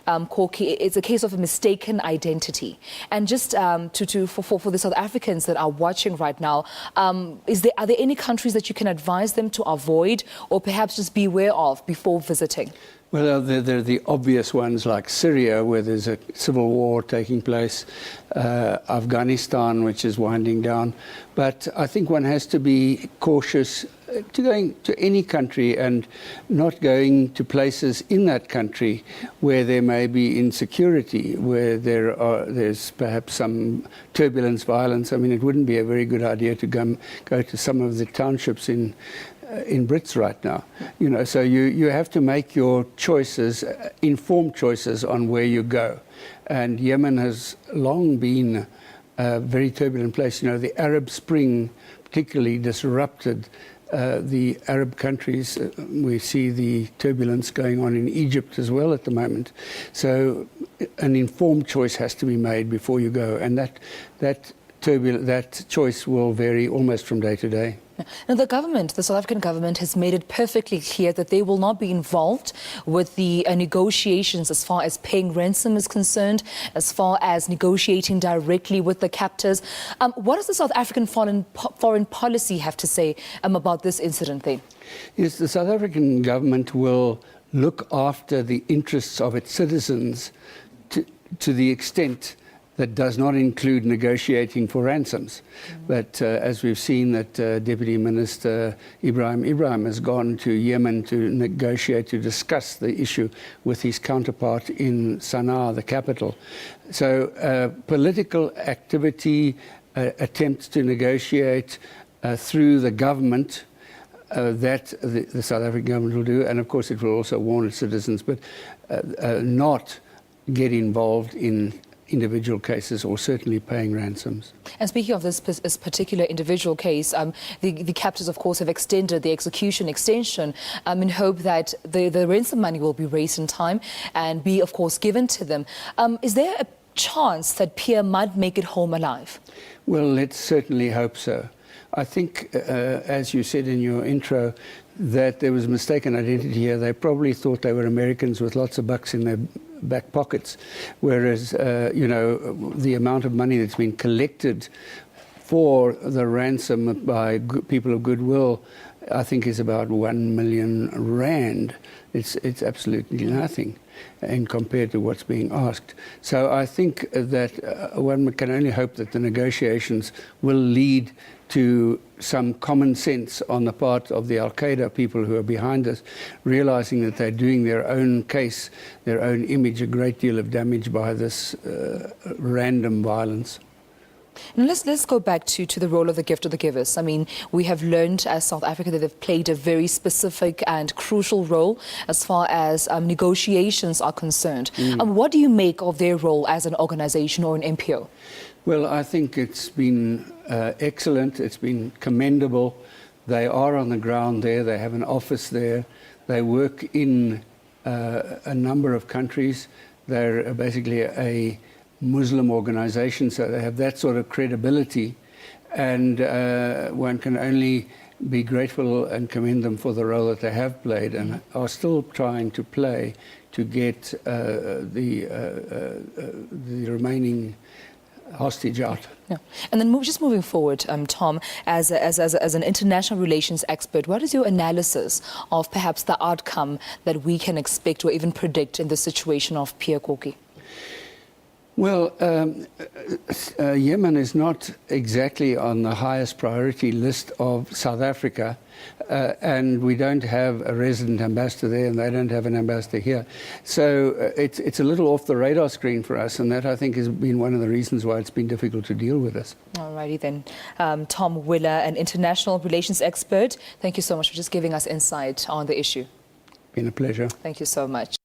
Korkie, it's a case of a mistaken identity. And just for the South Africans that are watching right now, are there any countries that you can advise them to avoid or perhaps just beware of before visiting? Well, there are the obvious ones like Syria, where there's a civil war taking place, Afghanistan, which is winding down. But I think one has to be cautious to going to any country and not going to places in that country where there may be insecurity, where there's perhaps some turbulence, violence. I mean, it wouldn't be a very good idea to go to some of the townships in Brits right now, you know, so you have to make your choices, informed choices on where you go. And Yemen has long been a very turbulent place. You know, the Arab Spring particularly disrupted the Arab countries. We see the turbulence going on in Egypt as well at the moment. So an informed choice has to be made before you go, and that choice will vary almost from day to day. Now, the South African government, has made it perfectly clear that they will not be involved with the negotiations as far as paying ransom is concerned, as far as negotiating directly with the captors. What does the South African foreign policy have to say about this incident then? Yes, the South African government will look after the interests of its citizens to the extent that does not include negotiating for ransoms. But as we've seen that Deputy Minister Ibrahim has gone to Yemen to negotiate, to discuss the issue with his counterpart in Sana'a, the capital. So political activity, attempts to negotiate through the government, that the South African government will do, and of course it will also warn its citizens, but not get involved in individual cases or certainly paying ransoms. And speaking of this particular individual case, the captors, of course, have extended the extension in hope that the ransom money will be raised in time and be, of course, given to them. Is there a chance that Pierre might make it home alive? Well, let's certainly hope so. I think, as you said in your intro, that there was mistaken identity here. They probably thought they were Americans with lots of bucks in their back pockets, whereas, you know, the amount of money that's been collected for the ransom by people of goodwill, I think, is about 1 million rand. It's absolutely nothing, and compared to what's being asked. So I think that one can only hope that the negotiations will lead to some common sense on the part of the Al-Qaeda people who are behind us, realizing that they're doing their own case, their own image, a great deal of damage by this random violence. Now let's go back to the role of the gift of the givers. I mean, we have learned as South Africa that they've played a very specific and crucial role as far as negotiations are concerned. What do you make of their role as an organization or an NPO? Well, I think it's been excellent. It's been commendable. They are on the ground there. They have an office there. They work in a number of countries. They're basically a Muslim organization, so they have that sort of credibility, and one can only be grateful and commend them for the role that they have played and are still trying to play to get the remaining hostage out. Yeah. And then just moving forward, Tom, as an international relations expert, what is your analysis of perhaps the outcome that we can expect or even predict in the situation of Pierre Korkie? Well, Yemen is not exactly on the highest priority list of South Africa, and we don't have a resident ambassador there, and they don't have an ambassador here. So it's a little off the radar screen for us, and that, I think, has been one of the reasons why it's been difficult to deal with us. All righty then. Tom Willer, an international relations expert, thank you so much for just giving us insight on the issue. Been a pleasure. Thank you so much.